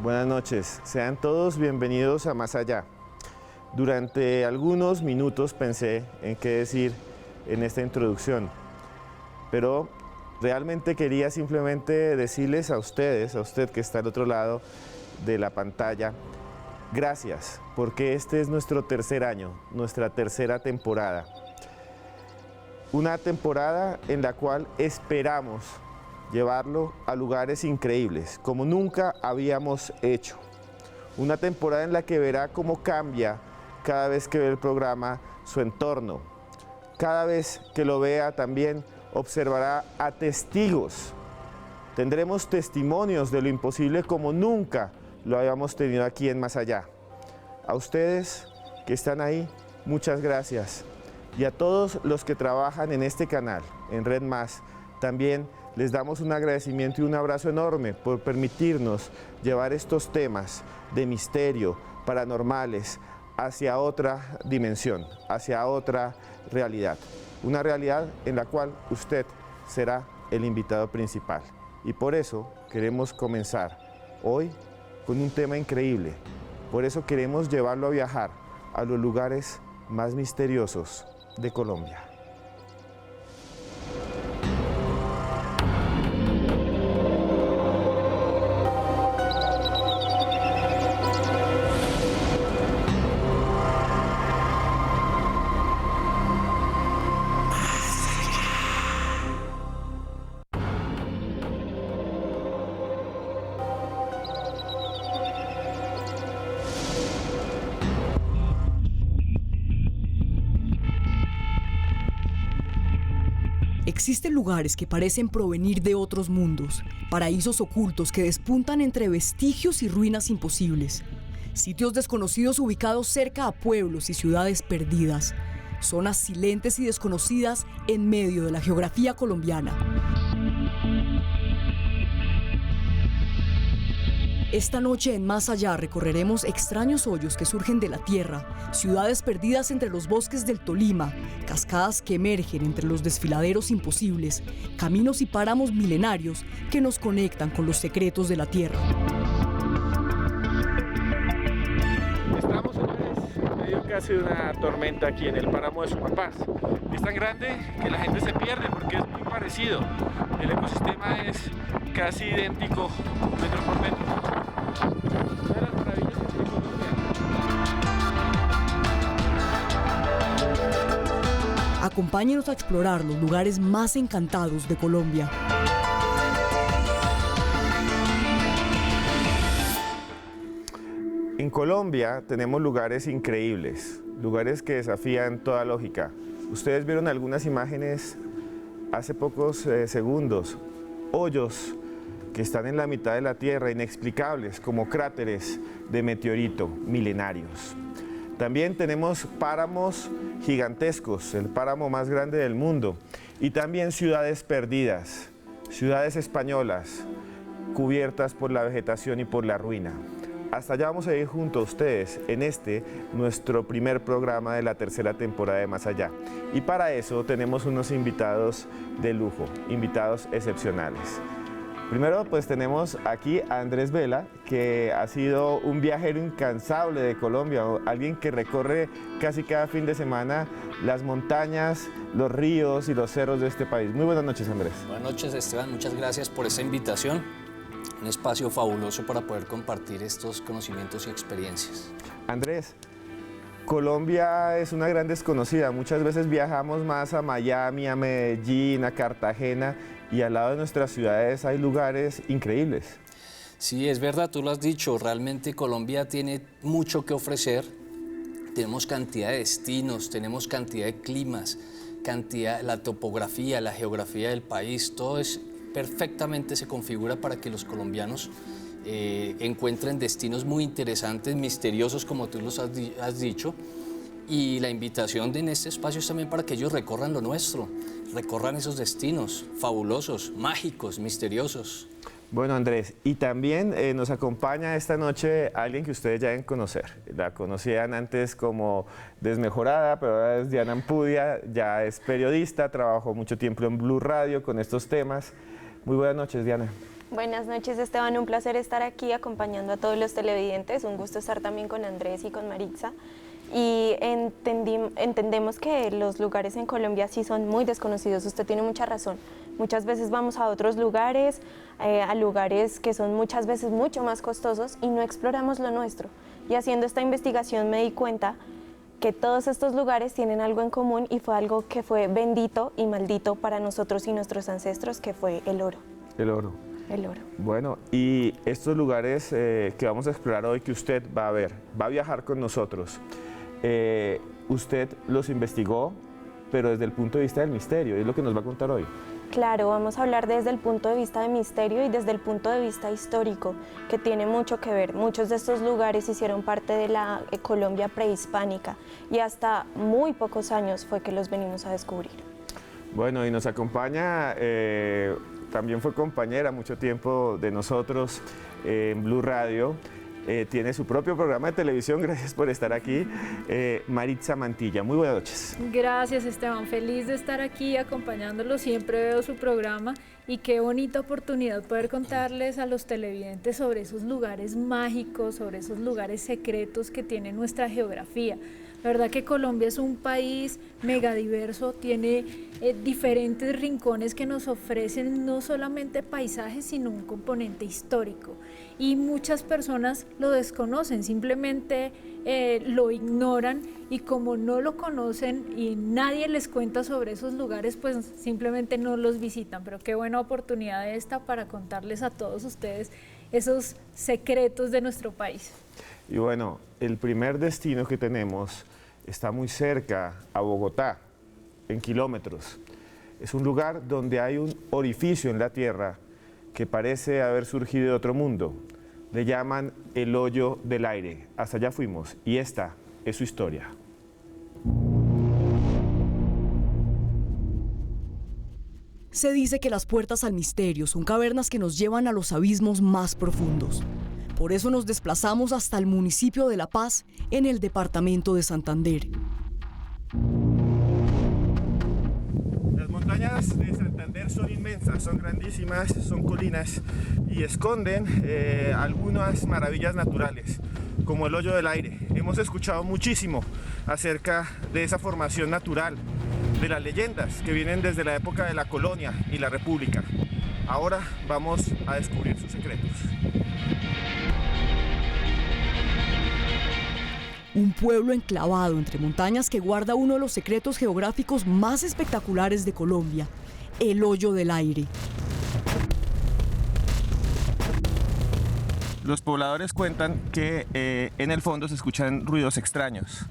Buenas noches, sean todos bienvenidos a Más Allá. Durante algunos minutos pensé en qué decir en esta introducción, pero realmente quería simplemente decirles a ustedes, a usted que está al otro lado de la pantalla, gracias, porque este es nuestro tercer año, nuestra tercera temporada. Una temporada en la cual esperamos llevarlo a lugares increíbles, como nunca habíamos hecho. Una temporada en la que verá cómo cambia cada vez que ve el programa su entorno. Cada vez que lo vea también observará a testigos. Tendremos testimonios de lo imposible como nunca lo habíamos tenido aquí en Más Allá. A ustedes que están ahí, muchas gracias. Y a todos los que trabajan en este canal, en Red Más, también les damos un agradecimiento y un abrazo enorme por permitirnos llevar estos temas de misterio, paranormales, hacia otra dimensión, hacia otra realidad. Una realidad en la cual usted será el invitado principal. Y por eso queremos comenzar hoy con un tema increíble. Por eso queremos llevarlo a viajar a los lugares más misteriosos de Colombia. Existen lugares que parecen provenir de otros mundos, paraísos ocultos que despuntan entre vestigios y ruinas imposibles, sitios desconocidos ubicados cerca a pueblos y ciudades perdidas, zonas silentes y desconocidas en medio de la geografía colombiana. Esta noche en Más Allá recorreremos extraños hoyos que surgen de la tierra, ciudades perdidas entre los bosques del Tolima, cascadas que emergen entre los desfiladeros imposibles, caminos y páramos milenarios que nos conectan con los secretos de la tierra. Estamos, señores, en medio casi de una tormenta aquí en el páramo de Sumapaz. Es tan grande que la gente se pierde porque es muy parecido. El ecosistema es casi idéntico metro por metro. Una de las maravillas que tiene Colombia. Acompáñenos a explorar los lugares más encantados de Colombia. En Colombia tenemos lugares increíbles, lugares que desafían toda lógica. Ustedes vieron algunas imágenes hace pocos segundos, hoyos que están en la mitad de la Tierra, inexplicables, como cráteres de meteorito milenarios. También tenemos páramos gigantescos, el páramo más grande del mundo, y también ciudades perdidas, ciudades españolas, cubiertas por la vegetación y por la ruina. Hasta allá vamos a ir junto a ustedes en nuestro primer programa de la tercera temporada de Más Allá. Y para eso tenemos unos invitados de lujo, invitados excepcionales. Primero, pues tenemos aquí a Andrés Vela, que ha sido un viajero incansable de Colombia, alguien que recorre casi cada fin de semana las montañas, los ríos y los cerros de este país. Muy buenas noches, Andrés. Buenas noches, Esteban. Muchas gracias por esta invitación. Un espacio fabuloso para poder compartir estos conocimientos y experiencias. Andrés, Colombia es una gran desconocida. Muchas veces viajamos más a Miami, a Medellín, a Cartagena, y al lado de nuestras ciudades hay lugares increíbles. Sí, es verdad, tú lo has dicho, realmente Colombia tiene mucho que ofrecer. Tenemos cantidad de destinos, tenemos cantidad de climas, la topografía, la geografía del país, todo es perfectamente se configura para que los colombianos encuentren destinos muy interesantes, misteriosos, como tú los has dicho. Y la invitación en este espacio es también para que ellos recorran lo nuestro, recorran esos destinos fabulosos, mágicos, misteriosos. Bueno, Andrés, y también nos acompaña esta noche alguien que ustedes ya deben conocer. La conocían antes como Desmejorada, pero ahora es Diana Ampudia, ya es periodista, trabajó mucho tiempo en Blue Radio con estos temas. Muy buenas noches, Diana. Buenas noches, Esteban, un placer estar aquí acompañando a todos los televidentes, un gusto estar también con Andrés y con Maritza. Y entendemos que los lugares en Colombia sí son muy desconocidos, usted tiene mucha razón. Muchas veces vamos a otros lugares, a lugares que son muchas veces mucho más costosos y no exploramos lo nuestro. Y haciendo esta investigación me di cuenta que todos estos lugares tienen algo en común y fue algo que fue bendito y maldito para nosotros y nuestros ancestros, que fue el oro. El oro. El oro. Bueno, y estos lugares que vamos a explorar hoy, que usted va a ver, va a viajar con nosotros. Usted los investigó, pero desde el punto de vista del misterio, es lo que nos va a contar hoy. Claro, vamos a hablar desde el punto de vista de misterio y desde el punto de vista histórico, que tiene mucho que ver. Muchos de estos lugares hicieron parte de la Colombia prehispánica y hasta muy pocos años fue que los venimos a descubrir. Bueno, y nos acompaña, también fue compañera mucho tiempo de nosotros en Blue Radio. Tiene su propio programa de televisión, gracias por estar aquí, Maritza Mantilla. Muy buenas noches. Gracias, Esteban, feliz de estar aquí acompañándolo, siempre veo su programa y qué bonita oportunidad poder contarles a los televidentes sobre esos lugares mágicos, sobre esos lugares secretos que tiene nuestra geografía. La verdad que Colombia es un país megadiverso, tiene diferentes rincones que nos ofrecen no solamente paisajes, sino un componente histórico. Y muchas personas lo desconocen, simplemente lo ignoran y como no lo conocen y nadie les cuenta sobre esos lugares, pues simplemente no los visitan. Pero qué buena oportunidad esta para contarles a todos ustedes esos secretos de nuestro país. Y bueno, el primer destino que tenemos está muy cerca a Bogotá, en kilómetros. Es un lugar donde hay un orificio en la tierra que parece haber surgido de otro mundo. Le llaman el Hoyo del Aire. Hasta allá fuimos y esta es su historia. Se dice que las puertas al misterio son cavernas que nos llevan a los abismos más profundos. Por eso nos desplazamos hasta el municipio de La Paz, en el departamento de Santander. Las montañas de Santander son inmensas, son grandísimas, son colinas y esconden algunas maravillas naturales, como el Hoyo del Aire. Hemos escuchado muchísimo acerca de esa formación natural, de las leyendas que vienen desde la época de la colonia y la república. Ahora vamos a descubrir sus secretos. Un pueblo enclavado entre montañas que guarda uno de los secretos geográficos más espectaculares de Colombia, el Hoyo del Aire. Los pobladores cuentan que en el fondo se escuchan ruidos extraños,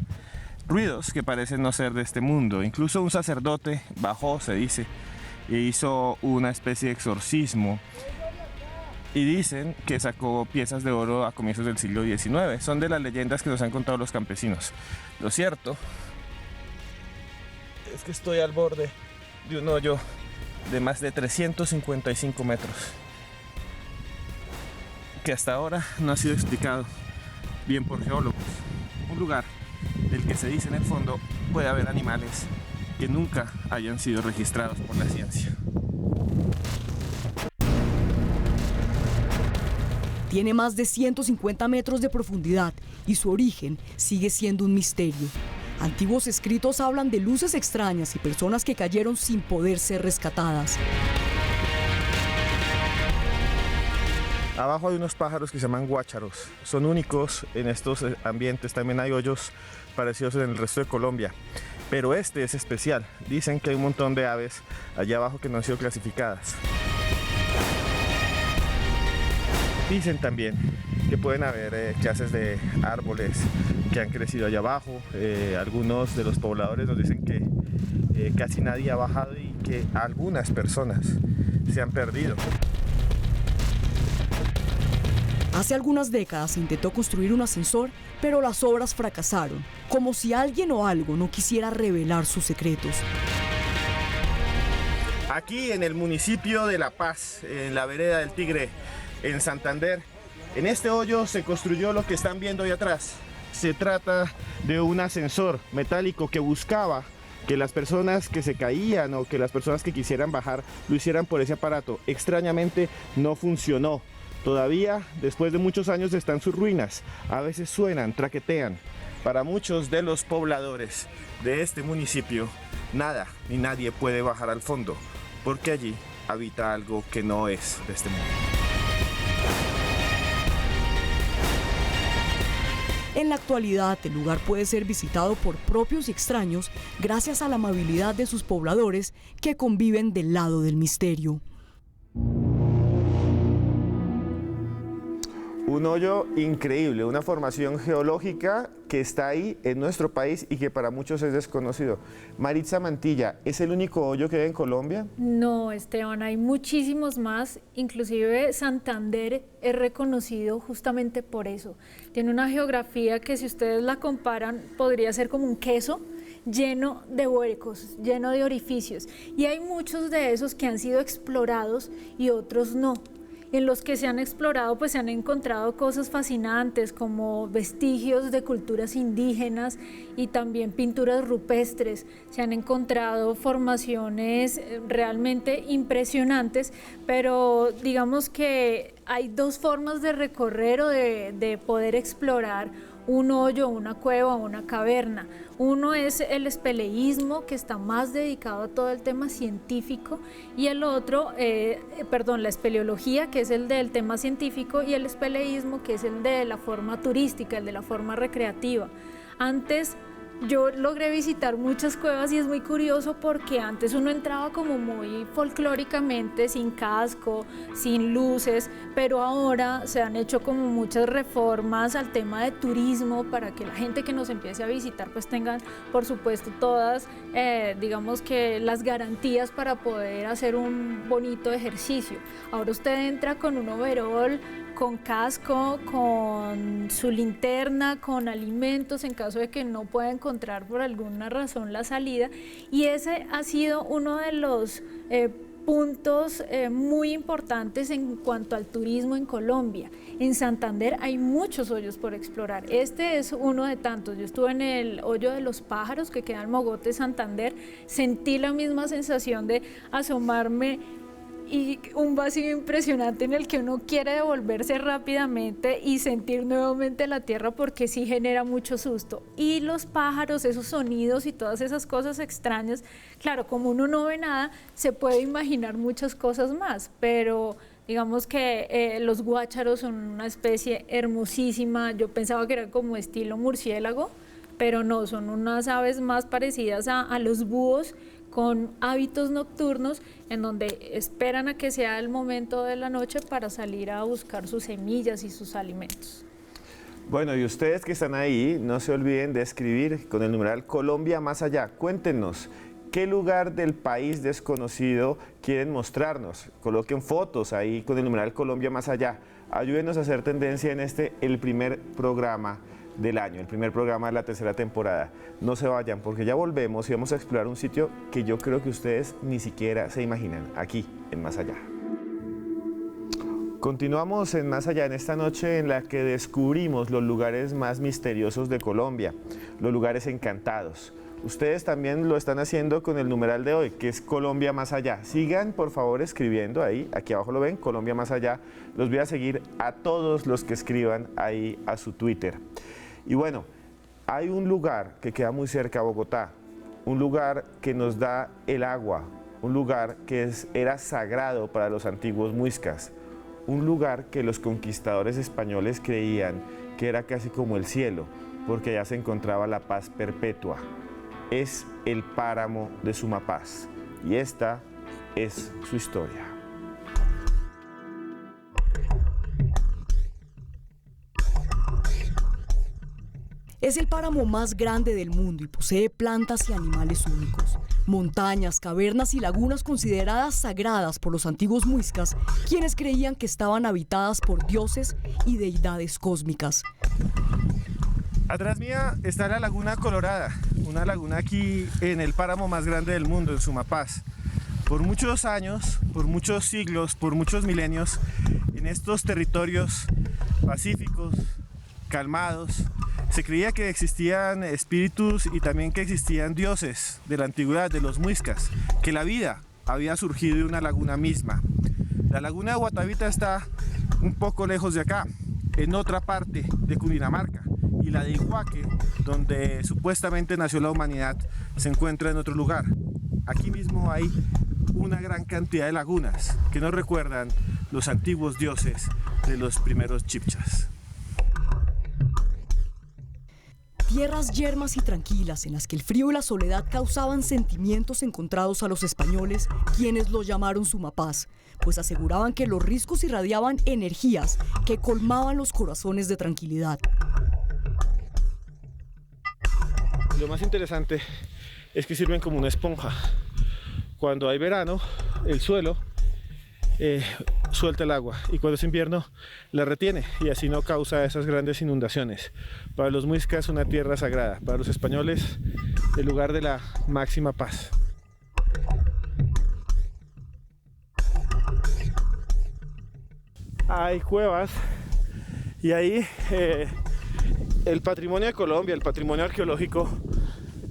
ruidos que parecen no ser de este mundo. Incluso un sacerdote bajó, se dice, e hizo una especie de exorcismo. Y dicen que sacó piezas de oro a comienzos del siglo XIX. Son de las leyendas que nos han contado los campesinos. Lo cierto es que estoy al borde de un hoyo de más de 355 metros, que hasta ahora no ha sido explicado bien por geólogos. Un lugar del que se dice en el fondo puede haber animales que nunca hayan sido registrados por la ciencia. Tiene más de 150 metros de profundidad y su origen sigue siendo un misterio. Antiguos escritos hablan de luces extrañas y personas que cayeron sin poder ser rescatadas. Abajo hay unos pájaros que se llaman guácharos. Son únicos en estos ambientes. También hay hoyos parecidos en el resto de Colombia. Pero este es especial. Dicen que hay un montón de aves allá abajo que no han sido clasificadas. Dicen también que pueden haber clases de árboles que han crecido allá abajo. Algunos de los pobladores nos dicen que casi nadie ha bajado y que algunas personas se han perdido. Hace algunas décadas se intentó construir un ascensor, pero las obras fracasaron, como si alguien o algo no quisiera revelar sus secretos. Aquí en el municipio de La Paz, en la vereda del Tigre, en Santander, en este hoyo se construyó lo que están viendo ahí atrás. Se trata de un ascensor metálico que buscaba que las personas que se caían o que las personas que quisieran bajar lo hicieran por ese aparato. Extrañamente no funcionó. Todavía, después de muchos años, están sus ruinas. A veces suenan, traquetean. Para muchos de los pobladores de este municipio, nada ni nadie puede bajar al fondo, porque allí habita algo que no es de este mundo. En la actualidad, el lugar puede ser visitado por propios y extraños gracias a la amabilidad de sus pobladores que conviven del lado del misterio. Un hoyo increíble, una formación geológica que está ahí en nuestro país y que para muchos es desconocido. Maritza Mantilla, ¿es el único hoyo que hay en Colombia? No, Esteban, hay muchísimos más, inclusive Santander es reconocido justamente por eso. Tiene una geografía que si ustedes la comparan podría ser como un queso lleno de huecos, lleno de orificios. Y hay muchos de esos que han sido explorados y otros no. En los que se han explorado pues se han encontrado cosas fascinantes como vestigios de culturas indígenas y también pinturas rupestres. Se han encontrado formaciones realmente impresionantes, pero digamos que hay dos formas de recorrer o de poder explorar un hoyo, una cueva o una caverna. Uno es el espeleísmo, que está más dedicado a todo el tema científico, y el otro, la espeleología, que es el del tema científico, y el espeleísmo, que es el de la forma turística, el de la forma recreativa. Antes yo logré visitar muchas cuevas y es muy curioso porque antes uno entraba como muy folclóricamente, sin casco, sin luces, pero ahora se han hecho como muchas reformas al tema de turismo para que la gente que nos empiece a visitar pues tengan, por supuesto, todas, digamos que las garantías para poder hacer un bonito ejercicio. Ahora usted entra con un overol, con casco, con su linterna, con alimentos en caso de que no pueda encontrar por alguna razón la salida, y ese ha sido uno de los puntos muy importantes en cuanto al turismo en Colombia. En Santander hay muchos hoyos por explorar. Este es uno de tantos. Yo estuve en el hoyo de los pájaros que queda en Mogote, Santander. Sentí la misma sensación de asomarme y un vacío impresionante en el que uno quiere devolverse rápidamente y sentir nuevamente la tierra porque sí genera mucho susto. Y los pájaros, esos sonidos y todas esas cosas extrañas, claro, como uno no ve nada, se puede imaginar muchas cosas más, pero digamos que los guácharos son una especie hermosísima. Yo pensaba que era como estilo murciélago, pero no, son unas aves más parecidas a los búhos, con hábitos nocturnos en donde esperan a que sea el momento de la noche para salir a buscar sus semillas y sus alimentos. Bueno, y ustedes que están ahí, no se olviden de escribir con el numeral Colombia Más Allá. Cuéntenos, ¿qué lugar del país desconocido quieren mostrarnos? Coloquen fotos ahí con el numeral Colombia Más Allá. Ayúdenos a hacer tendencia en el primer programa del año, el primer programa de la tercera temporada. No se vayan porque ya volvemos y vamos a explorar un sitio que yo creo que ustedes ni siquiera se imaginan, aquí en Más Allá. Continuamos en Más Allá en esta noche en la que descubrimos los lugares más misteriosos de Colombia, los lugares encantados. Ustedes también lo están haciendo con el numeral de hoy, que es Colombia Más Allá. Sigan, por favor, escribiendo ahí, aquí abajo lo ven, Colombia Más Allá. Los voy a seguir a todos los que escriban ahí a su Twitter. Y bueno, hay un lugar que queda muy cerca a Bogotá, un lugar que nos da el agua, un lugar que era sagrado para los antiguos muiscas, un lugar que los conquistadores españoles creían que era casi como el cielo, porque allá se encontraba la paz perpetua. Es el páramo de Sumapaz y esta es su historia. Es el páramo más grande del mundo y posee plantas y animales únicos. Montañas, cavernas y lagunas consideradas sagradas por los antiguos muiscas, quienes creían que estaban habitadas por dioses y deidades cósmicas. Atrás mía está la Laguna Colorada, una laguna aquí en el páramo más grande del mundo, en Sumapaz. Por muchos años, por muchos siglos, por muchos milenios, en estos territorios pacíficos, calmados. Se creía que existían espíritus y también que existían dioses de la antigüedad, de los muiscas, que la vida había surgido de una laguna misma. La laguna de Guatavita está un poco lejos de acá, en otra parte de Cundinamarca, y la de Iguaque, donde supuestamente nació la humanidad, se encuentra en otro lugar. Aquí mismo hay una gran cantidad de lagunas que nos recuerdan los antiguos dioses de los primeros chibchas. Tierras yermas y tranquilas en las que el frío y la soledad causaban sentimientos encontrados a los españoles, quienes lo llamaron Sumapaz, pues aseguraban que los riscos irradiaban energías que colmaban los corazones de tranquilidad. Lo más interesante es que sirven como una esponja. Cuando hay verano, el suelo suelta el agua, y cuando es invierno la retiene, y así no causa esas grandes inundaciones. Para los muiscas, una tierra sagrada; para los españoles, el lugar de la máxima paz. Hay cuevas, y ahí el patrimonio de Colombia, el patrimonio arqueológico,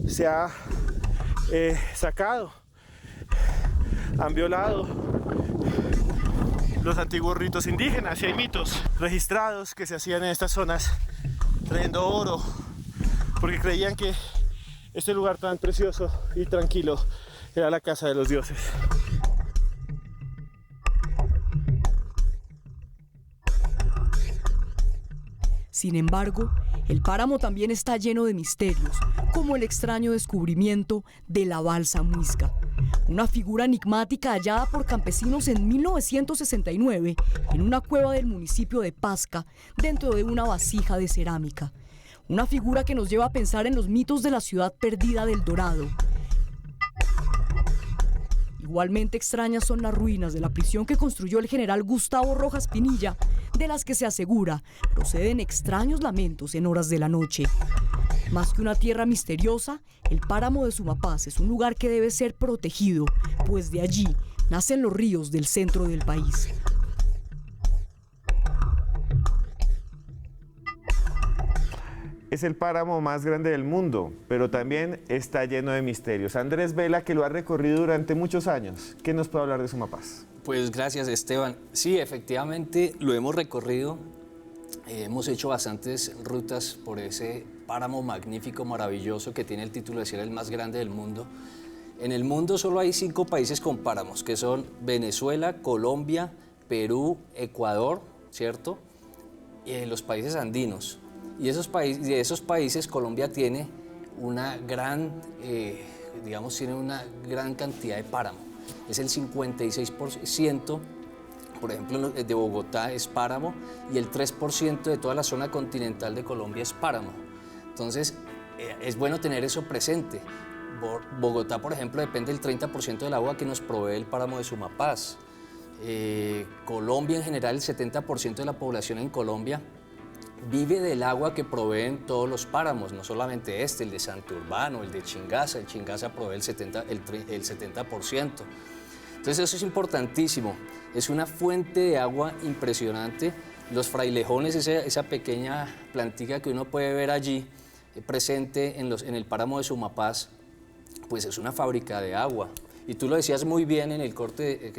se ha sacado. Han violado los antiguos ritos indígenas, y hay mitos registrados que se hacían en estas zonas trayendo oro, porque creían que este lugar tan precioso y tranquilo era la casa de los dioses. Sin embargo, el páramo también está lleno de misterios, como el extraño descubrimiento de la balsa muisca, una figura enigmática hallada por campesinos en 1969 en una cueva del municipio de Pasca, dentro de una vasija de cerámica. Una figura que nos lleva a pensar en los mitos de la ciudad perdida del Dorado. Igualmente extrañas son las ruinas de la prisión que construyó el general Gustavo Rojas Pinilla, de las que se asegura proceden extraños lamentos en horas de la noche. Más que una tierra misteriosa, el páramo de Sumapaz es un lugar que debe ser protegido, pues de allí nacen los ríos del centro del país. Es el páramo más grande del mundo, pero también está lleno de misterios. Andrés Vela, que lo ha recorrido durante muchos años, ¿qué nos puede hablar de Sumapaz? Pues gracias, Esteban. Sí, efectivamente lo hemos recorrido. Hemos hecho bastantes rutas por ese páramo magnífico, maravilloso, que tiene el título de ser el más grande del mundo. En el mundo solo hay 5 países con páramos, que son Venezuela, Colombia, Perú, Ecuador, ¿cierto? Y los países andinos. Y de esos países, Colombia tiene una gran, tiene una gran cantidad de páramo. Es el 56%, por ejemplo, de Bogotá es páramo, y el 3% de toda la zona continental de Colombia es páramo. Entonces, es bueno tener eso presente. Bogotá, por ejemplo, depende del 30% del agua que nos provee el páramo de Sumapaz. Colombia en general, el 70% de la población en Colombia vive del agua que proveen todos los páramos, no solamente el de Santurbano, el de Chingaza. El Chingaza provee el 70%. Entonces eso es importantísimo, es una fuente de agua impresionante. Los frailejones, esa pequeña plantica que uno puede ver allí presente en el páramo de Sumapaz, pues es una fábrica de agua. Y tú lo decías muy bien en el corte,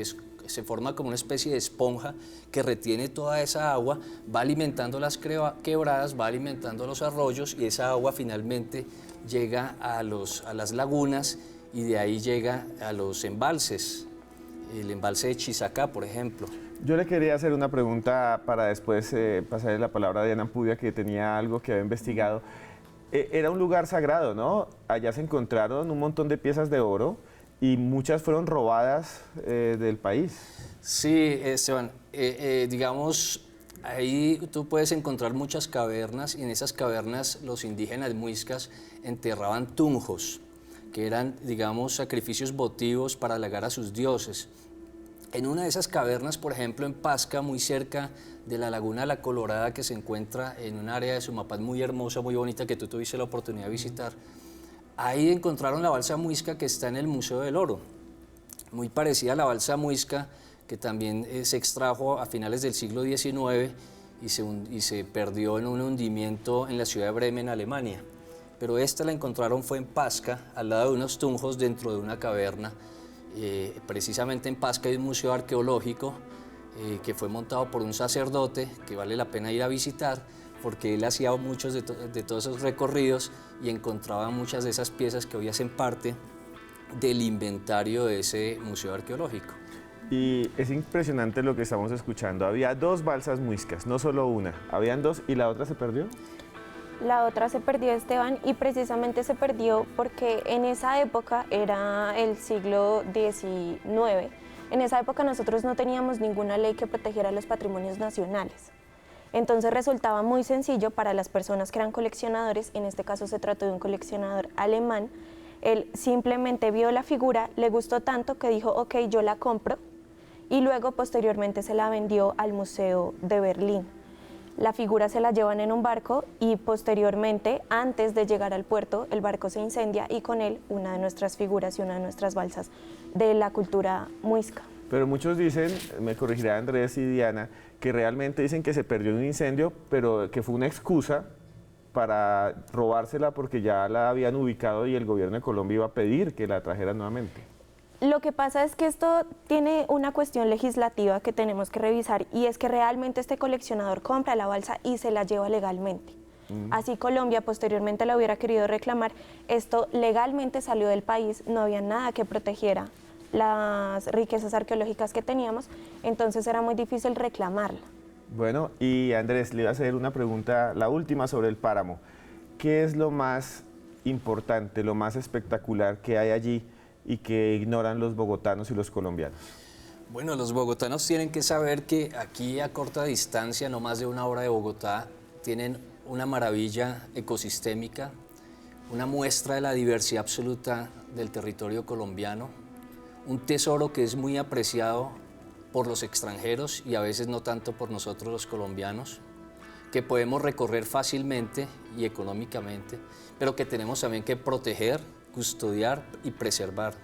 se forma como una especie de esponja que retiene toda esa agua, va alimentando las quebradas, va alimentando los arroyos, y esa agua finalmente llega a las lagunas, y de ahí llega a los embalses, el embalse de Chisacá, por ejemplo. Yo le quería hacer una pregunta para después pasarle la palabra a Diana Ampudia, que tenía algo que había investigado. Era un lugar sagrado, ¿no? Allá se encontraron un montón de piezas de oro, y muchas fueron robadas del país. Sí, Esteban, digamos, ahí tú puedes encontrar muchas cavernas, y en esas cavernas los indígenas muiscas enterraban tunjos, que eran, digamos, sacrificios votivos para halagar a sus dioses. En una de esas cavernas, por ejemplo, en Pasca, muy cerca de la Laguna La Colorada, que se encuentra en un área de Sumapaz muy hermosa, muy bonita, que tú tuviste la oportunidad de visitar, ahí encontraron la balsa muisca que está en el Museo del Oro, muy parecida a la balsa muisca que también se extrajo a finales del siglo XIX y se perdió en un hundimiento en la ciudad de Bremen, Alemania. Pero esta la encontraron fue en Pasca, al lado de unos tunjos dentro de una caverna. Precisamente en Pasca hay un museo arqueológico que fue montado por un sacerdote que vale la pena ir a visitar, porque él hacía muchos de todos esos recorridos y encontraba muchas de esas piezas que hoy hacen parte del inventario de ese museo arqueológico. Y es impresionante lo que estamos escuchando. Había 2 balsas muiscas, no solo una. Habían 2 y la otra se perdió. La otra se perdió, Esteban, y precisamente se perdió porque en esa época, era el siglo XIX, en esa época nosotros no teníamos ninguna ley que protegiera los patrimonios nacionales. Entonces resultaba muy sencillo para las personas que eran coleccionadores, en este caso se trató de un coleccionador alemán. Él simplemente vio la figura, le gustó tanto que dijo, ok, yo la compro, y luego posteriormente se la vendió al Museo de Berlín. La figura se la llevan en un barco y posteriormente, antes de llegar al puerto, el barco se incendia y con él una de nuestras figuras y una de nuestras balsas de la cultura muisca. Pero muchos dicen, me corregirá Andrés y Diana, que realmente dicen que se perdió en un incendio, pero que fue una excusa para robársela porque ya la habían ubicado y el gobierno de Colombia iba a pedir que la trajeran nuevamente. Lo que pasa es que esto tiene una cuestión legislativa que tenemos que revisar, y es que realmente este coleccionador compra la balsa y se la lleva legalmente. Así Colombia posteriormente la hubiera querido reclamar, esto legalmente salió del país, no había nada que protegiera las riquezas arqueológicas que teníamos, entonces era muy difícil reclamarla. Bueno, y Andrés, le iba a hacer una pregunta, la última sobre el páramo. ¿Qué es lo más importante, lo más espectacular que hay allí y que ignoran los bogotanos y los colombianos? Bueno, los bogotanos tienen que saber que aquí a corta distancia, no más de 1 hora de Bogotá, tienen una maravilla ecosistémica, una muestra de la diversidad absoluta del territorio colombiano, un tesoro que es muy apreciado por los extranjeros y a veces no tanto por nosotros los colombianos, que podemos recorrer fácilmente y económicamente, pero que tenemos también que proteger, custodiar y preservar.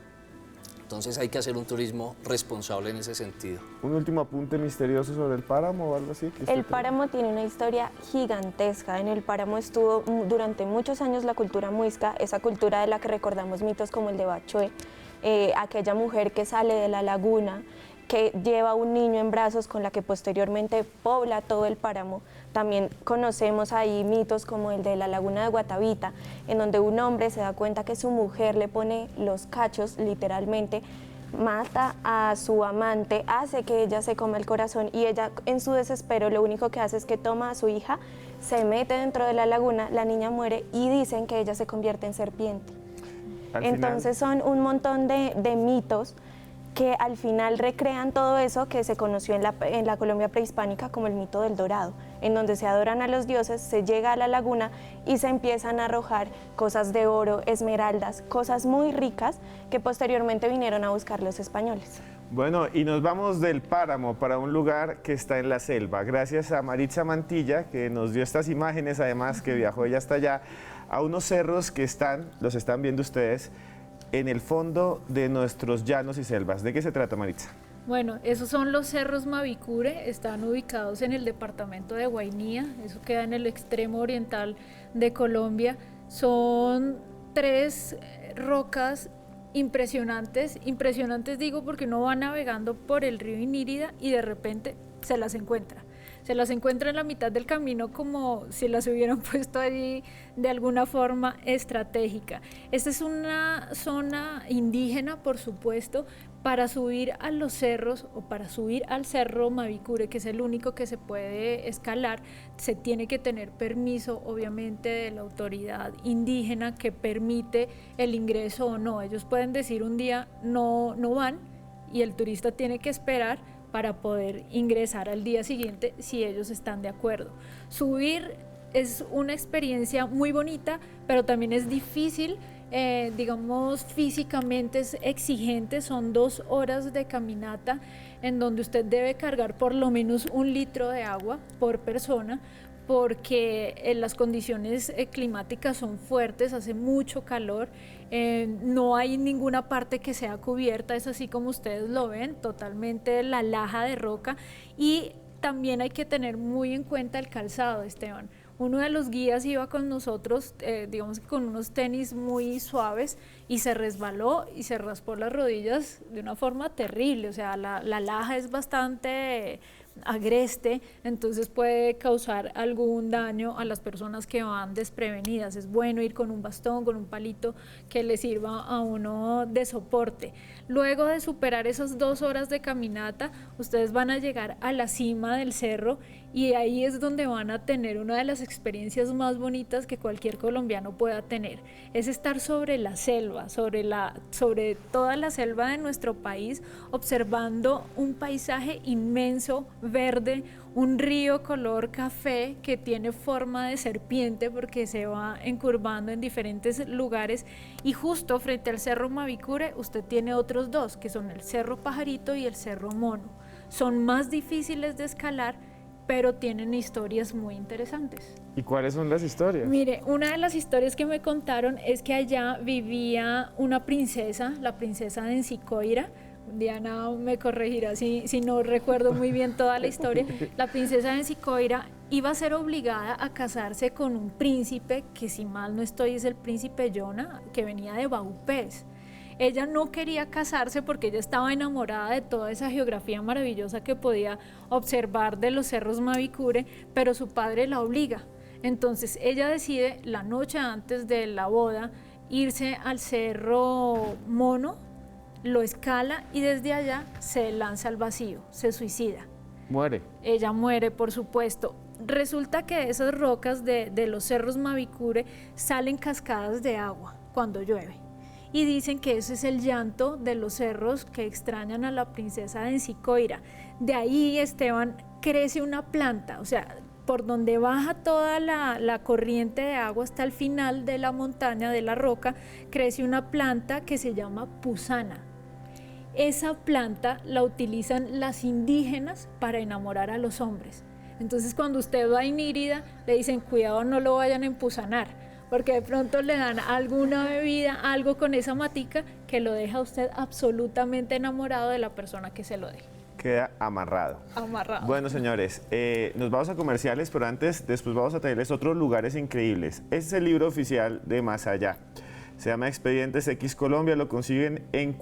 Entonces hay que hacer un turismo responsable en ese sentido. ¿Un último apunte misterioso sobre el páramo o algo así? El páramo tiene una historia gigantesca. En el páramo estuvo durante muchos años la cultura muisca, esa cultura de la que recordamos mitos como el de Bachoé, aquella mujer que sale de la laguna, que lleva a un niño en brazos, con la que posteriormente pobla todo el páramo. También conocemos ahí mitos como el de la laguna de Guatavita, en donde un hombre se da cuenta que su mujer le pone los cachos, literalmente, mata a su amante, hace que ella se coma el corazón, y ella en su desespero lo único que hace es que toma a su hija, se mete dentro de la laguna, la niña muere y dicen que ella se convierte en serpiente. Entonces son un montón de mitos que al final recrean todo eso que se conoció en la Colombia prehispánica como el mito del dorado, en donde se adoran a los dioses, se llega a la laguna y se empiezan a arrojar cosas de oro, esmeraldas, cosas muy ricas que posteriormente vinieron a buscar los españoles. Bueno, y nos vamos del páramo para un lugar que está en la selva. Gracias a Maritza Mantilla, que nos dio estas imágenes, además que viajó ella hasta allá, a unos cerros que los están viendo ustedes, en el fondo de nuestros llanos y selvas. ¿De qué se trata, Maritza? Bueno, esos son los cerros Mavicure, están ubicados en el departamento de Guainía, eso queda en el extremo oriental de Colombia. Son 3 rocas impresionantes digo porque uno va navegando por el río Inírida y de repente se las encuentra en la mitad del camino, como si las hubieran puesto allí de alguna forma estratégica. Esta es una zona indígena, por supuesto. Para subir a los cerros o para subir al cerro Mavicure, que es el único que se puede escalar, se tiene que tener permiso, obviamente, de la autoridad indígena que permite el ingreso o no. Ellos pueden decir un día no van, y el turista tiene que esperar para poder ingresar al día siguiente si ellos están de acuerdo. Subir es una experiencia muy bonita, pero también es difícil, digamos físicamente es exigente. Son 2 horas de caminata en donde usted debe cargar por lo menos 1 litro de agua por persona, porque las condiciones climáticas son fuertes, hace mucho calor, no hay ninguna parte que sea cubierta, es así como ustedes lo ven, totalmente la laja de roca, y también hay que tener muy en cuenta el calzado, Esteban. Uno de los guías iba con nosotros, digamos que con unos tenis muy suaves, y se resbaló y se raspó las rodillas de una forma terrible. O sea, la laja es bastante agreste, entonces puede causar algún daño a las personas que van desprevenidas. Es bueno ir con un bastón, con un palito que le sirva a uno de soporte. Luego de superar esas 2 horas de caminata, ustedes van a llegar a la cima del cerro, y ahí es donde van a tener una de las experiencias más bonitas que cualquier colombiano pueda tener. Es estar sobre la selva, sobre toda la selva de nuestro país, observando un paisaje inmenso, verde, un río color café que tiene forma de serpiente porque se va encurvando en diferentes lugares, y justo frente al Cerro Mavicure usted tiene otros 2, que son el Cerro Pajarito y el Cerro Mono. Son más difíciles de escalar, pero tienen historias muy interesantes. ¿Y cuáles son las historias? Mire, una de las historias que me contaron es que allá vivía una princesa, la princesa de Encicoira. Diana me corregirá si no recuerdo muy bien toda la historia. La princesa de Encicoira iba a ser obligada a casarse con un príncipe, que si mal no estoy es el príncipe Yona, que venía de Baupés. Ella no quería casarse porque ella estaba enamorada de toda esa geografía maravillosa que podía observar de los cerros Mavicure, pero su padre la obliga. Entonces ella decide, la noche antes de la boda, irse al Cerro Mono, lo escala y desde allá se lanza al vacío, se suicida. Muere. Ella muere, por supuesto. Resulta que de esas rocas de los cerros Mavicure salen cascadas de agua cuando llueve. Y dicen que ese es el llanto de los cerros que extrañan a la princesa de Encicoira. De ahí, Esteban, crece una planta, o sea, por donde baja toda la corriente de agua hasta el final de la montaña, de la roca, crece una planta que se llama pusana. Esa planta la utilizan las indígenas para enamorar a los hombres. Entonces, cuando usted va a Inírida, le dicen, cuidado, no lo vayan a empusanar, porque de pronto le dan alguna bebida, algo con esa matica que lo deja a usted absolutamente enamorado de la persona que se lo deje. Queda amarrado. Amarrado. Bueno, señores, nos vamos a comerciales, pero después vamos a traerles otros lugares increíbles. Este es el libro oficial de Más Allá. Se llama Expedientes X Colombia, lo consiguen en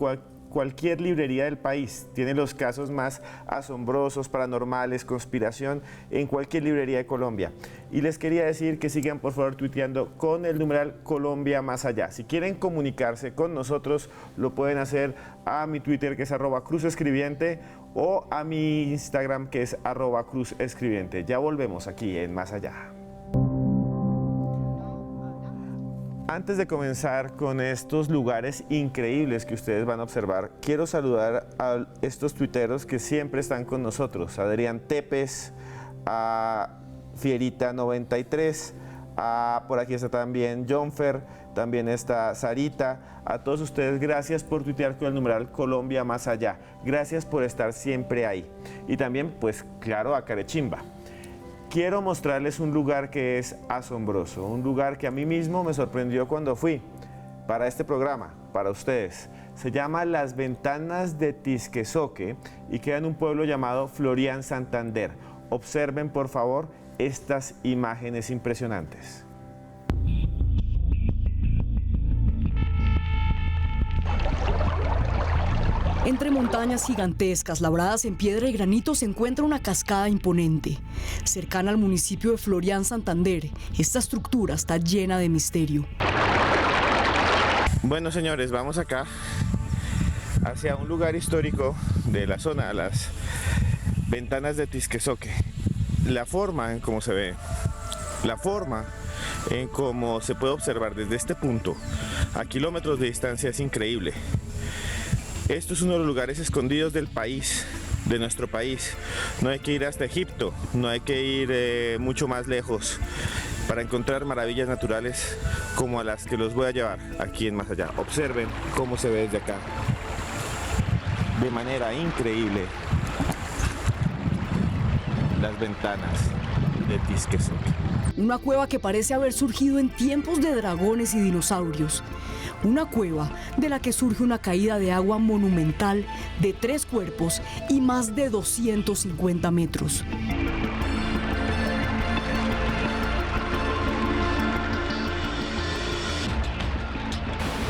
cualquier librería del país. Tiene los casos más asombrosos, paranormales, conspiración, en cualquier librería de Colombia. Y les quería decir que sigan por favor tuiteando con el numeral Colombia Más Allá. Si quieren comunicarse con nosotros, lo pueden hacer a mi Twitter, que es @cruzescribiente, o a mi Instagram, que es @cruzescribiente. Ya volvemos aquí en Más Allá. Antes de comenzar con estos lugares increíbles que ustedes van a observar, quiero saludar a estos tuiteros que siempre están con nosotros. A Adrián Tepes, a Fierita93, por aquí está también Jonfer, también está Sarita. A todos ustedes, gracias por tuitear con el numeral Colombia Más Allá. Gracias por estar siempre ahí. Y también, pues claro, a Carechimba. Quiero mostrarles un lugar que es asombroso, un lugar que a mí mismo me sorprendió cuando fui para este programa, para ustedes. Se llama Las Ventanas de Tisquezoque y queda en un pueblo llamado Florian Santander. Observen, por favor, estas imágenes impresionantes. Entre montañas gigantescas labradas en piedra y granito se encuentra una cascada imponente. Cercana al municipio de Florian Santander, esta estructura está llena de misterio. Bueno, señores, vamos acá hacia un lugar histórico de la zona, las Ventanas de Tisquezoque. La forma en cómo se ve, la forma en cómo se puede observar desde este punto a kilómetros de distancia es increíble. Esto es uno de los lugares escondidos del país, de nuestro país. No hay que ir hasta Egipto, no hay que ir mucho más lejos para encontrar maravillas naturales como a las que los voy a llevar aquí en Más Allá. Observen cómo se ve desde acá, de manera increíble, las Ventanas de Tisquezoque. una cueva que parece haber surgido en tiempos de dragones y dinosaurios. Una cueva de la que surge una caída de agua monumental de 3 cuerpos y más de 250 metros.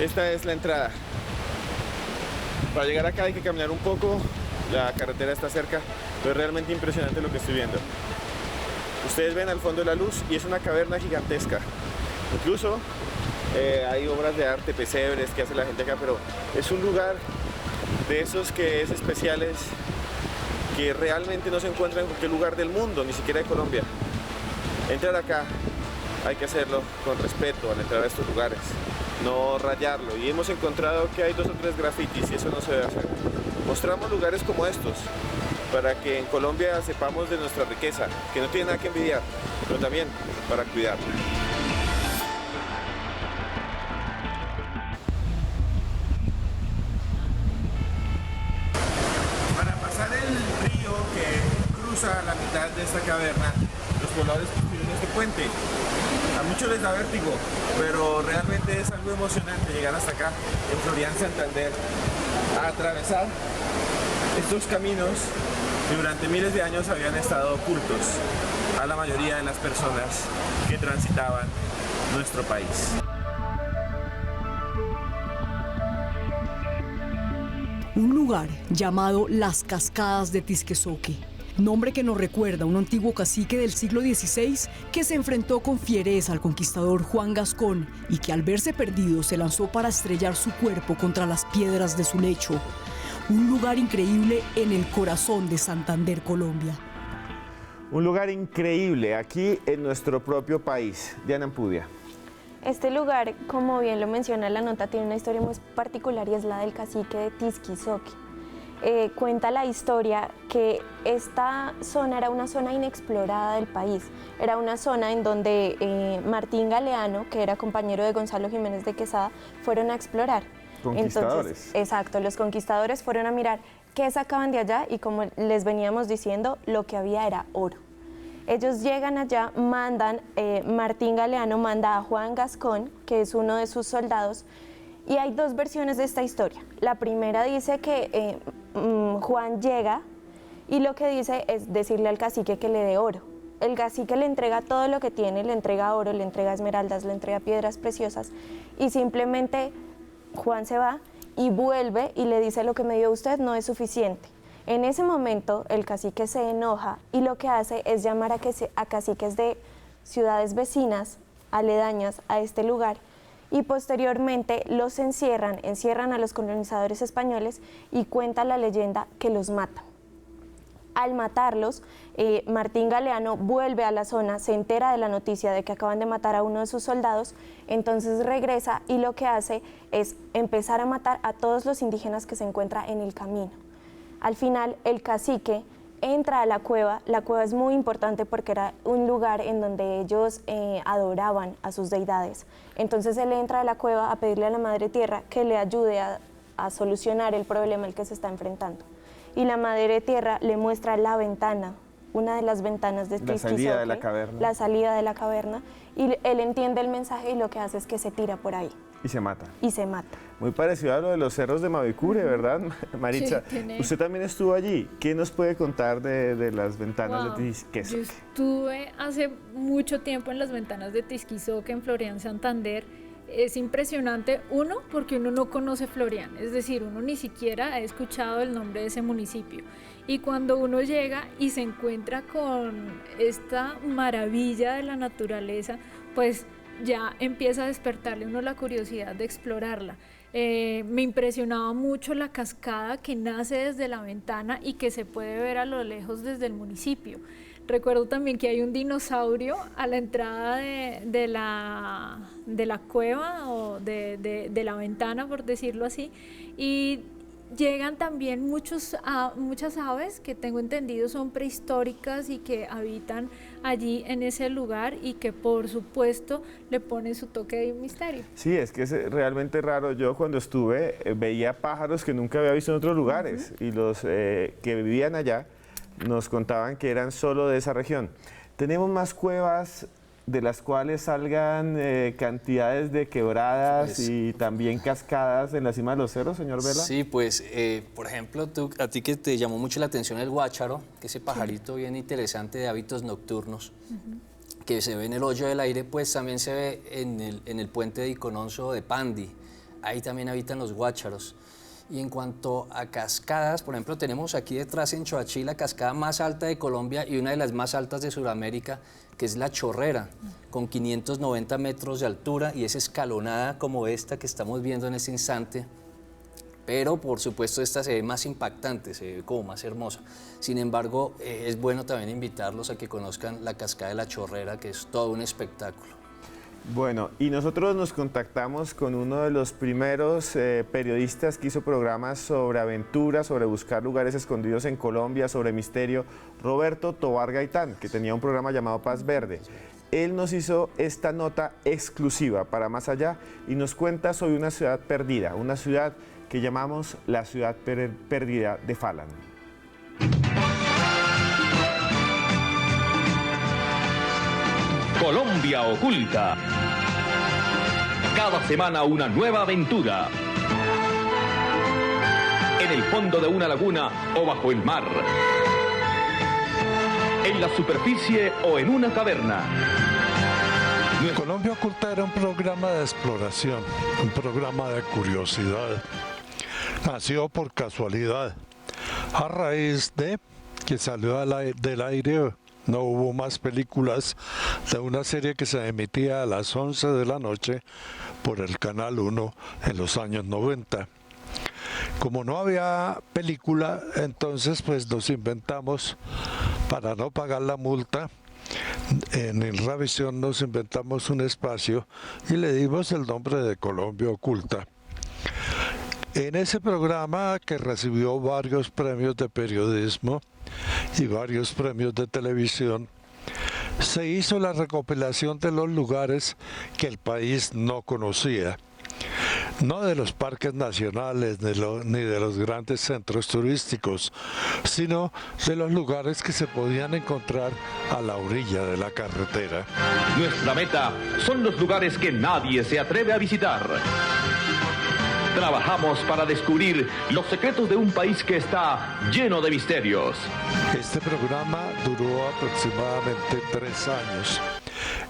Esta es la entrada. Para llegar acá hay que caminar un poco, la carretera está cerca, pero es realmente impresionante lo que estoy viendo. Ustedes ven al fondo la luz y es una caverna gigantesca. Incluso hay obras de arte, pesebres que hace la gente acá, pero es un lugar de esos que es especiales, que realmente no se encuentra en cualquier lugar del mundo, ni siquiera de Colombia. Entrar acá hay que hacerlo con respeto al entrar a estos lugares, no rayarlo. Y hemos encontrado que hay 2 o 3 grafitis y eso no se debe hacer. Mostramos lugares como estos para que en Colombia sepamos de nuestra riqueza, que no tiene nada que envidiar, pero también para cuidarla. Para pasar el río que cruza la mitad de esta caverna, los pobladores construyeron este puente. A muchos les da vértigo, pero realmente es algo emocionante llegar hasta acá, en Florian Santander, a atravesar estos caminos que durante miles de años habían estado ocultos a la mayoría de las personas que transitaban nuestro país. Un lugar llamado Las Cascadas de Tisquezoque, nombre que nos recuerda a un antiguo cacique del siglo XVI que se enfrentó con fiereza al conquistador Juan Gascón y que al verse perdido se lanzó para estrellar su cuerpo contra las piedras de su lecho. Un lugar increíble en el corazón de Santander, Colombia. Un lugar increíble aquí en nuestro propio país. Diana Ampudia. Este lugar, como bien lo menciona la nota, tiene una historia muy particular y es la del cacique de Tisquezoque. Cuenta la historia que esta zona era una zona inexplorada del país. Era una zona en donde Martín Galeano, que era compañero de Gonzalo Jiménez de Quesada, fueron a explorar. Conquistadores. Entonces, exacto, los conquistadores fueron a mirar qué sacaban de allá y, como les veníamos diciendo, lo que había era oro. Ellos llegan allá, Martín Galeano manda a Juan Gascón, que es uno de sus soldados, y hay 2 versiones de esta historia. La primera dice que Juan llega y lo que dice es decirle al cacique que le dé oro. El cacique le entrega todo lo que tiene, le entrega oro, le entrega esmeraldas, le entrega piedras preciosas y simplemente Juan se va y vuelve y le dice: lo que me dio usted no es suficiente. En ese momento el cacique se enoja y lo que hace es llamar a caciques de ciudades vecinas, aledañas a este lugar, y posteriormente los encierran a los colonizadores españoles y cuenta la leyenda que los matan. Al matarlos, Martín Galeano vuelve a la zona, se entera de la noticia de que acaban de matar a uno de sus soldados, entonces regresa y lo que hace es empezar a matar a todos los indígenas que se encuentra en el camino. Al final, el cacique entra a la cueva es muy importante porque era un lugar en donde ellos adoraban a sus deidades. Entonces él entra a la cueva a pedirle a la Madre Tierra que le ayude a solucionar el problema al que se está enfrentando. Y la Madre Tierra le muestra la ventana, una de las ventanas de Tisquezoque, la salida de la caverna. La salida de la caverna, y él entiende el mensaje y lo que hace es que se tira por ahí. Y se mata. Y se mata. Muy parecido a lo de los cerros de Mavicure, ¿verdad, Maritza? Sí, Usted también estuvo allí. ¿Qué nos puede contar de las ventanas de Tisquezoque? Yo estuve hace mucho tiempo en las ventanas de Tisquezoque, en Florian Santander. Es impresionante, uno, porque uno no conoce Florian, es decir, uno ni siquiera ha escuchado el nombre de ese municipio. Y cuando uno llega y se encuentra con esta maravilla de la naturaleza, pues ya empieza a despertarle uno la curiosidad de explorarla. Me impresionaba mucho la cascada que nace desde la ventana y que se puede ver a lo lejos desde el municipio. Recuerdo también que hay un dinosaurio a la entrada de la cueva o de la ventana, por decirlo así, y llegan también muchas aves que tengo entendido son prehistóricas y que habitan allí en ese lugar y que por supuesto le ponen su toque de misterio. Sí, es que es realmente raro. Yo cuando estuve veía pájaros que nunca había visto en otros lugares y los que vivían allá nos contaban que eran solo de esa región. Tenemos más cuevas de las cuales salgan cantidades de quebradas y también cascadas en la cima de los cerros, señor Vela? Sí, pues, por ejemplo, a ti que te llamó mucho la atención el guácharo, que ese pajarito bien interesante de hábitos nocturnos, que se ve en el hoyo del aire, pues también se ve en el puente de Icononso de Pandi. Ahí también habitan los guácharos. Y en cuanto a cascadas, por ejemplo, tenemos aquí detrás en Choachí la cascada más alta de Colombia y una de las más altas de Sudamérica, que es la Chorrera, con 590 metros de altura y es escalonada como esta que estamos viendo en este instante. Pero, por supuesto, esta se ve más impactante, se ve como más hermosa. Sin embargo, es bueno también invitarlos a que conozcan la cascada de la Chorrera, que es todo un espectáculo. Bueno, y nosotros nos contactamos con uno de los primeros periodistas que hizo programas sobre aventura, sobre buscar lugares escondidos en Colombia, sobre misterio, Roberto Tovar Gaitán, que tenía un programa llamado Paz Verde. Él nos hizo esta nota exclusiva para Más Allá y nos cuenta sobre una ciudad perdida, una ciudad que llamamos la ciudad perdida de Falan. Colombia oculta. Cada semana una nueva aventura. En el fondo de una laguna o bajo el mar. En la superficie o en una caverna. Colombia Oculta era un programa de exploración, un programa de curiosidad. Nació por casualidad, a raíz de que salió del aire. No hubo más películas de una serie que se emitía a las 11 de la noche por el Canal 1 en los años 90. Como no había película, entonces pues nos inventamos, para no pagar la multa, en Irravisión nos inventamos un espacio y le dimos el nombre de Colombia Oculta. En ese programa, que recibió varios premios de periodismo y varios premios de televisión, se hizo la recopilación de los lugares que el país no conocía. No de los parques nacionales ni de los grandes centros turísticos, sino de los lugares que se podían encontrar a la orilla de la carretera. Nuestra meta son los lugares que nadie se atreve a visitar. Trabajamos para descubrir los secretos de un país que está lleno de misterios. Este programa duró aproximadamente 3 años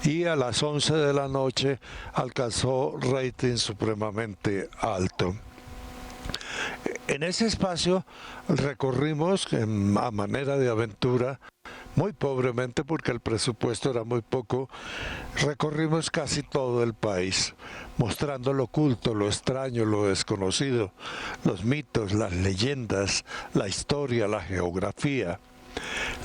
y a las 11 de la noche alcanzó rating supremamente alto. En ese espacio recorrimos a manera de aventura, muy pobremente porque el presupuesto era muy poco, recorrimos casi todo el país, mostrando lo oculto, lo extraño, lo desconocido, los mitos, las leyendas, la historia, la geografía,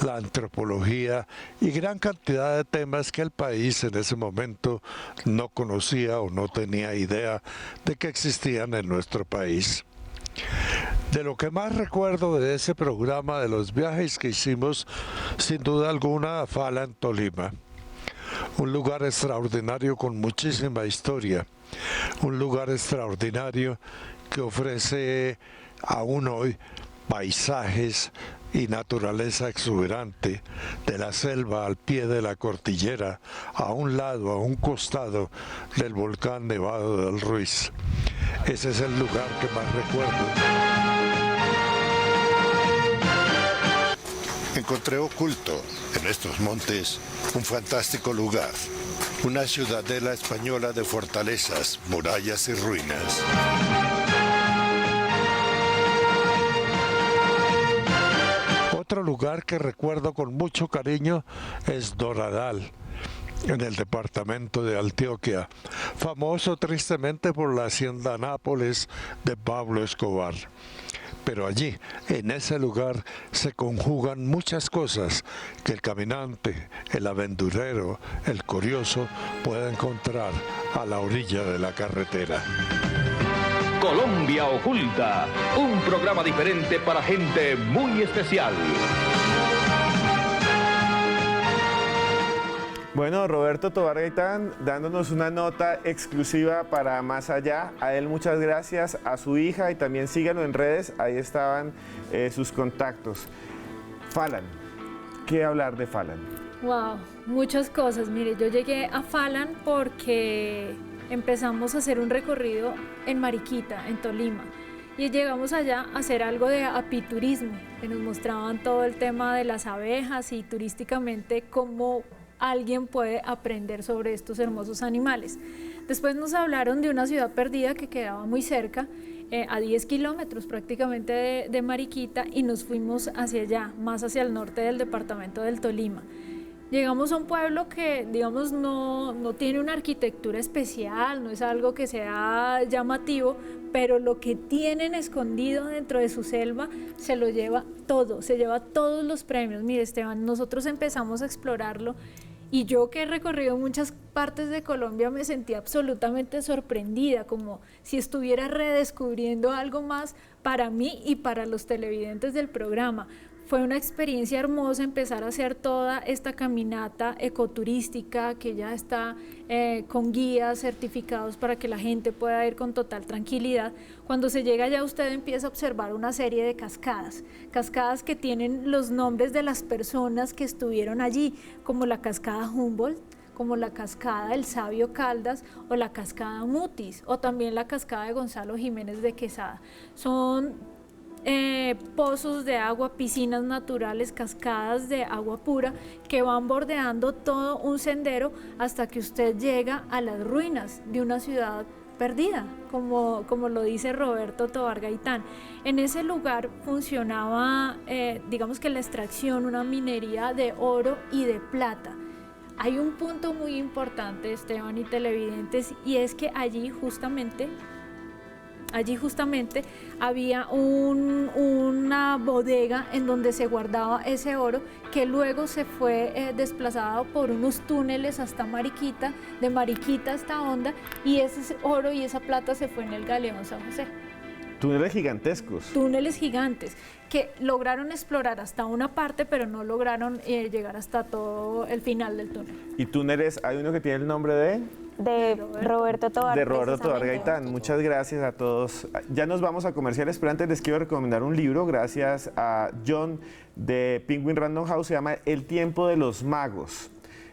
la antropología y gran cantidad de temas que el país en ese momento no conocía o no tenía idea de que existían en nuestro país. De lo que más recuerdo de ese programa, de los viajes que hicimos, sin duda alguna, a Falan, Tolima. Un lugar extraordinario con muchísima historia. Un lugar extraordinario que ofrece aún hoy paisajes y naturaleza exuberante, de la selva al pie de la cordillera, a un lado, a un costado del volcán Nevado del Ruiz. Ese es el lugar que más recuerdo. Encontré oculto en estos montes un fantástico lugar, una ciudadela española de fortalezas, murallas y ruinas. Otro lugar que recuerdo con mucho cariño es Doradal, en el departamento de Antioquia, famoso tristemente por la hacienda Nápoles de Pablo Escobar. Pero allí, en ese lugar, se conjugan muchas cosas que el caminante, el aventurero, el curioso puede encontrar a la orilla de la carretera. Colombia Oculta, un programa diferente para gente muy especial. Bueno, Roberto Tovar Gaitán dándonos una nota exclusiva para Más Allá. A él muchas gracias, a su hija, y también síganlo en redes, ahí estaban sus contactos. Falan, ¿qué hablar de Falan? Wow, muchas cosas. Mire, yo llegué a Falan porque empezamos a hacer un recorrido en Mariquita, en Tolima. Y llegamos allá a hacer algo de apiturismo, que nos mostraban todo el tema de las abejas y turísticamente cómo alguien puede aprender sobre estos hermosos animales. Después nos hablaron de una ciudad perdida que quedaba muy cerca, a 10 kilómetros prácticamente de Mariquita, y nos fuimos hacia allá, más hacia el norte del departamento del Tolima. Llegamos a un pueblo que, digamos, no tiene una arquitectura especial, no es algo que sea llamativo, pero lo que tienen escondido dentro de su selva se lo lleva todo, se lleva todos los premios. Mire, Esteban, nosotros empezamos a explorarlo y yo, que he recorrido muchas partes de Colombia, me sentí absolutamente sorprendida, como si estuviera redescubriendo algo más para mí y para los televidentes del programa. Fue una experiencia hermosa empezar a hacer toda esta caminata ecoturística que ya está con guías certificados para que la gente pueda ir con total tranquilidad. Cuando se llega allá, usted empieza a observar una serie de cascadas, cascadas que tienen los nombres de las personas que estuvieron allí, como la cascada Humboldt, como la cascada del Sabio Caldas o la cascada Mutis, o también la cascada de Gonzalo Jiménez de Quesada. Son pozos de agua, piscinas naturales, cascadas de agua pura que van bordeando todo un sendero hasta que usted llega a las ruinas de una ciudad perdida, como lo dice Roberto Tovar Gaitán. En ese lugar funcionaba, digamos que la extracción, una minería de oro y de plata. Hay un punto muy importante, Esteban y televidentes, y es que allí justamente había una bodega en donde se guardaba ese oro, que luego se fue desplazado por unos túneles hasta Mariquita, de Mariquita hasta Honda, y ese oro y esa plata se fue en el Galeón San José. Túneles gigantescos. Túneles gigantes que lograron explorar hasta una parte, pero no lograron llegar hasta todo el final del túnel. ¿Y túneles? Hay uno que tiene el nombre de Roberto Tovar. De Roberto Tovar Gaitán. Muchas gracias a todos. Ya nos vamos a comerciales, pero antes les quiero recomendar un libro, gracias a John de Penguin Random House, se llama El tiempo de los magos.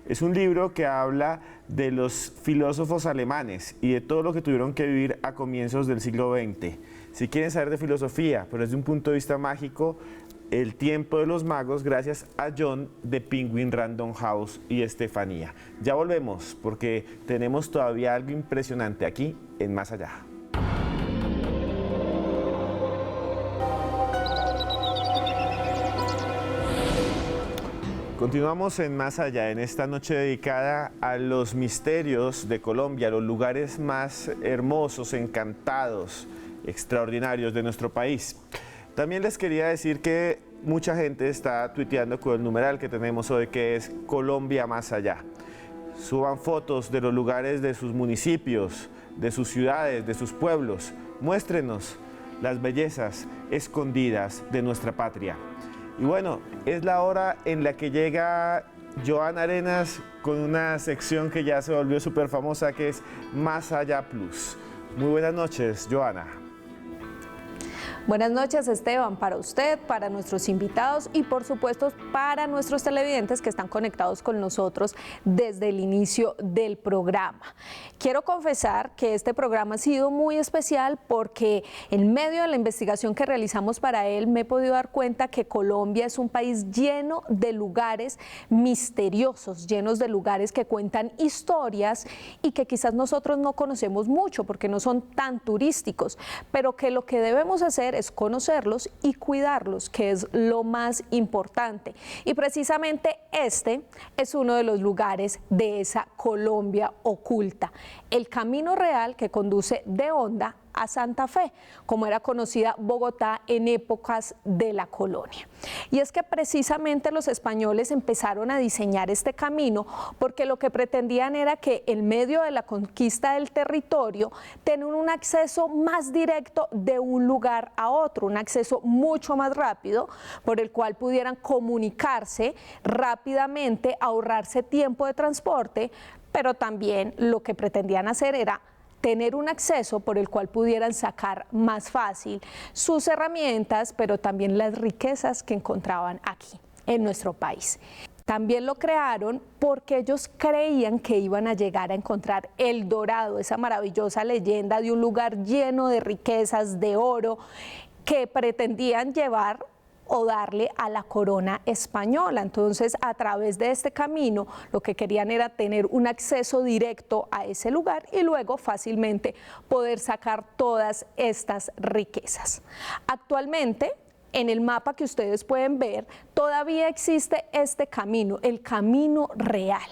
Es un libro que habla de los filósofos alemanes y de todo lo que tuvieron que vivir a comienzos del siglo XX. Si quieren saber de filosofía, pero desde un punto de vista mágico, El tiempo de los magos, gracias a John de Penguin Random House y Estefanía. Ya volvemos porque tenemos todavía algo impresionante aquí en Más Allá. Continuamos en Más Allá, en esta noche dedicada a los misterios de Colombia, los lugares más hermosos, encantados, extraordinarios de nuestro país. También les quería decir que mucha gente está tuiteando con el numeral que tenemos hoy, que es Colombia Más Allá. Suban fotos de los lugares de sus municipios, de sus ciudades, de sus pueblos. Muéstrenos las bellezas escondidas de nuestra patria. Y bueno, es la hora en la que llega Joana Arenas con una sección que ya se volvió súper famosa, que es Más Allá Plus. Muy buenas noches, Joana. Buenas noches, Esteban, para usted, para nuestros invitados y por supuesto para nuestros televidentes que están conectados con nosotros desde el inicio del programa. Quiero confesar que este programa ha sido muy especial porque en medio de la investigación que realizamos para él me he podido dar cuenta que Colombia es un país lleno de lugares misteriosos, llenos de lugares que cuentan historias y que quizás nosotros no conocemos mucho porque no son tan turísticos, pero que lo que debemos hacer es conocerlos y cuidarlos, que es lo más importante. Y precisamente este es uno de los lugares de esa Colombia oculta, el Camino Real que conduce de Honda a Santa Fe, como era conocida Bogotá en épocas de la colonia. Y es que precisamente los españoles empezaron a diseñar este camino porque lo que pretendían era que en medio de la conquista del territorio tener un acceso más directo de un lugar a otro, un acceso mucho más rápido por el cual pudieran comunicarse rápidamente, ahorrarse tiempo de transporte, pero también lo que pretendían hacer era tener un acceso por el cual pudieran sacar más fácil sus herramientas, pero también las riquezas que encontraban aquí, en nuestro país. También lo crearon porque ellos creían que iban a llegar a encontrar El Dorado, esa maravillosa leyenda de un lugar lleno de riquezas, de oro, que pretendían llevar o darle a la corona española. Entonces, a través de este camino, lo que querían era tener un acceso directo a ese lugar y luego fácilmente poder sacar todas estas riquezas. Actualmente, en el mapa que ustedes pueden ver, todavía existe este camino, el Camino Real.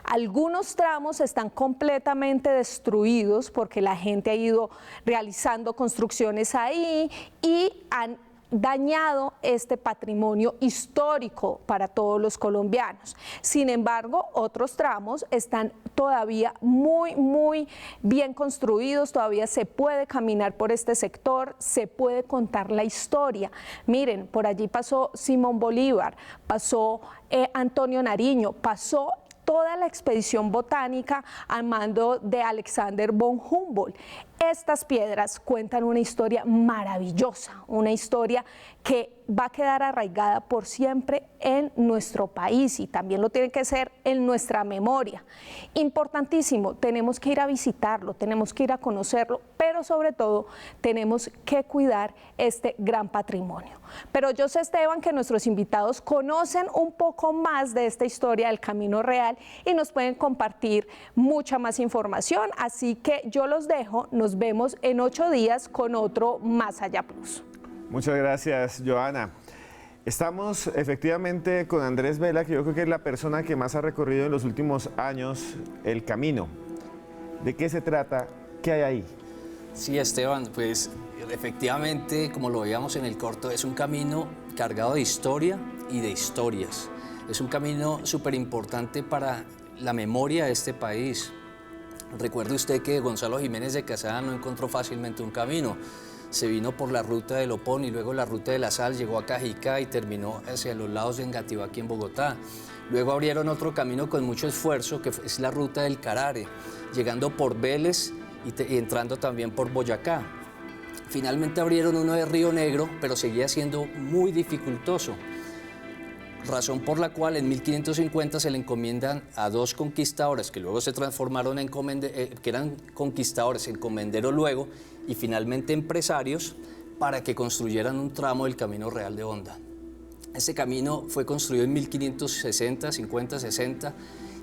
Algunos tramos están completamente destruidos porque la gente ha ido realizando construcciones ahí y han dañado este patrimonio histórico para todos los colombianos. Sin embargo, otros tramos están todavía muy bien construidos, todavía se puede caminar por este sector, se puede contar la historia. Miren, por allí pasó Simón Bolívar, pasó Antonio Nariño, pasó toda la expedición botánica al mando de Alexander von Humboldt. Estas piedras cuentan una historia maravillosa, una historia que va a quedar arraigada por siempre en nuestro país y también lo tiene que ser en nuestra memoria. Importantísimo, tenemos que ir a visitarlo, tenemos que ir a conocerlo, pero sobre todo tenemos que cuidar este gran patrimonio. Pero yo sé, Esteban, que nuestros invitados conocen un poco más de esta historia del Camino Real y nos pueden compartir mucha más información, así que yo los dejo, nos vemos en 8 días con otro Más Allá Plus. Muchas gracias, Joana. Estamos efectivamente con Andrés Vela, que yo creo que es la persona que más ha recorrido en los últimos años el camino. ¿De qué se trata? ¿Qué hay ahí? Sí, Esteban, pues efectivamente, como lo veíamos en el corto, es un camino cargado de historia y de historias. Es un camino súper importante para la memoria de este país. Recuerde usted que Gonzalo Jiménez de Quesada no encontró fácilmente un camino. Se vino por la ruta del Opón y luego la ruta de la Sal, llegó a Cajicá y terminó hacia los lados de Engativá, aquí en Bogotá. Luego abrieron otro camino con mucho esfuerzo, que es la ruta del Carare, llegando por Vélez y entrando también por Boyacá. Finalmente abrieron uno de Río Negro, pero seguía siendo muy dificultoso. Razón por la cual en 1550 se le encomiendan a 2 conquistadores que luego se transformaron en que eran conquistadores, encomenderos luego y finalmente empresarios para que construyeran un tramo del Camino Real de Honda. Ese camino fue construido en 1560, 50, 60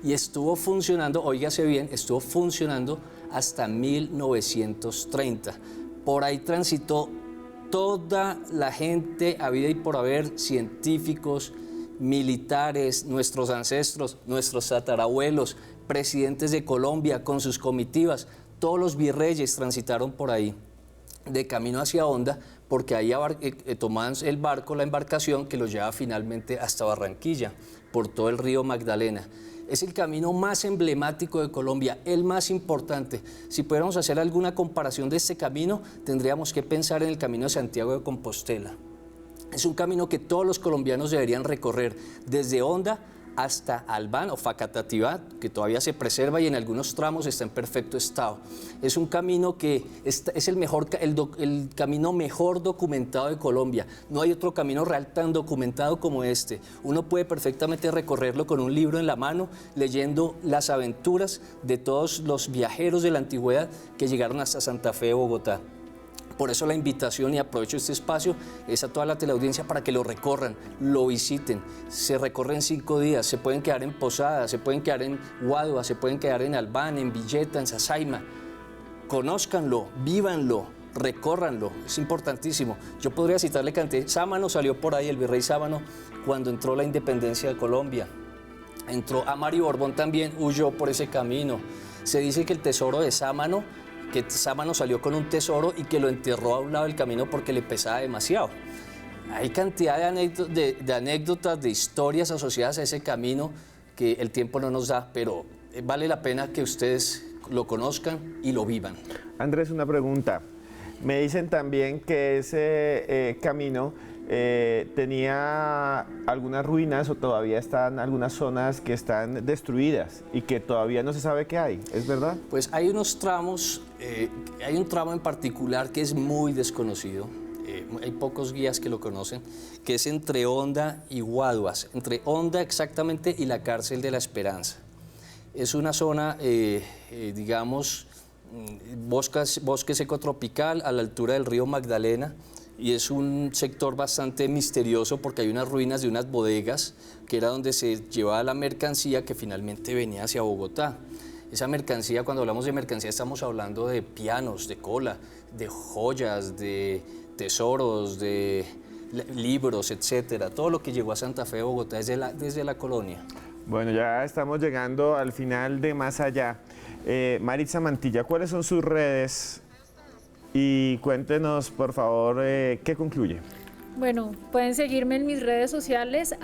y estuvo funcionando, óigase bien, estuvo funcionando hasta 1930. Por ahí transitó toda la gente habida y por haber, científicos, militares, nuestros ancestros, nuestros tatarabuelos, presidentes de Colombia con sus comitivas, todos los virreyes transitaron por ahí de camino hacia Honda porque ahí tomaban el barco, la embarcación que los llevaba finalmente hasta Barranquilla, por todo el río Magdalena. Es el camino más emblemático de Colombia, el más importante. Si pudiéramos hacer alguna comparación de este camino, tendríamos que pensar en el Camino de Santiago de Compostela. Es un camino que todos los colombianos deberían recorrer, desde Honda hasta Albán o Facatativá, que todavía se preserva y en algunos tramos está en perfecto estado. Es un camino que es el camino mejor documentado de Colombia. No hay otro camino real tan documentado como este. Uno puede perfectamente recorrerlo con un libro en la mano, leyendo las aventuras de todos los viajeros de la antigüedad que llegaron hasta Santa Fe de Bogotá. Por eso la invitación, y aprovecho este espacio, es a toda la teleaudiencia para que lo recorran, lo visiten. Se recorren 5 días, se pueden quedar en Posada, se pueden quedar en Guadua, se pueden quedar en Albán, en Villeta, en Sasaima. Conózcanlo, vívanlo, recórranlo, es importantísimo. Yo podría citarle cantidad. Sámano salió por ahí, el virrey Sámano, cuando entró la independencia de Colombia. Entró a Mario Borbón también, huyó por ese camino. Se dice que el tesoro de Sámano, que Sámano salió con un tesoro y que lo enterró a un lado del camino porque le pesaba demasiado. Hay cantidad de anécdotas, de historias asociadas a ese camino que el tiempo no nos da, pero vale la pena que ustedes lo conozcan y lo vivan. Andrés, una pregunta. Me dicen también que ese camino tenía algunas ruinas o todavía están algunas zonas que están destruidas y que todavía no se sabe qué hay, ¿es verdad? Pues hay unos tramos, hay un tramo en particular que es muy desconocido. hay pocos guías que lo conocen, que es entre Honda y Guaduas, entre Honda exactamente y la Cárcel de la Esperanza. Es una zona, digamos, bosque seco tropical a la altura del río Magdalena, y es un sector bastante misterioso porque hay unas ruinas de unas bodegas que era donde se llevaba la mercancía que finalmente venía hacia Bogotá. Esa mercancía, cuando hablamos de mercancía, estamos hablando de pianos, de cola, de joyas, de tesoros, de libros, etcétera. Todo lo que llegó a Santa Fe de Bogotá desde la colonia. Bueno, ya estamos llegando al final de Más Allá. Maritza Mantilla, ¿cuáles son sus redes? Y cuéntenos, por favor, ¿qué concluye? Bueno, pueden seguirme en mis redes sociales,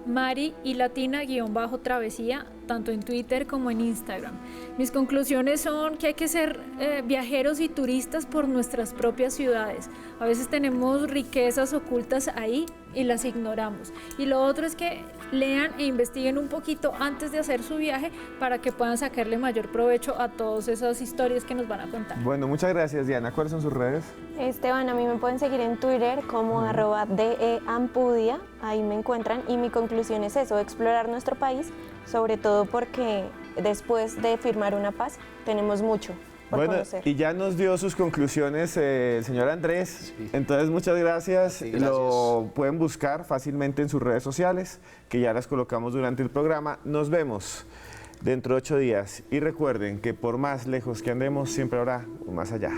@mari y latina_travesía, tanto en Twitter como en Instagram. Mis conclusiones son que hay que ser viajeros y turistas por nuestras propias ciudades. A veces tenemos riquezas ocultas ahí y las ignoramos. Y lo otro es que lean e investiguen un poquito antes de hacer su viaje para que puedan sacarle mayor provecho a todas esas historias que nos van a contar. Bueno, muchas gracias, Diana. ¿Cuáles son sus redes? Esteban, a mí me pueden seguir en Twitter como @deampudia, ahí me encuentran, y mi conclusión es eso, explorar nuestro país, sobre todo porque después de firmar una paz tenemos mucho por conocer. Y ya nos dio sus conclusiones el señor Andrés, Sí. Entonces muchas gracias. Sí, gracias. Lo pueden buscar fácilmente en sus redes sociales, que ya las colocamos durante el programa. Nos vemos dentro de 8 días y recuerden que por más lejos que andemos siempre habrá un más allá.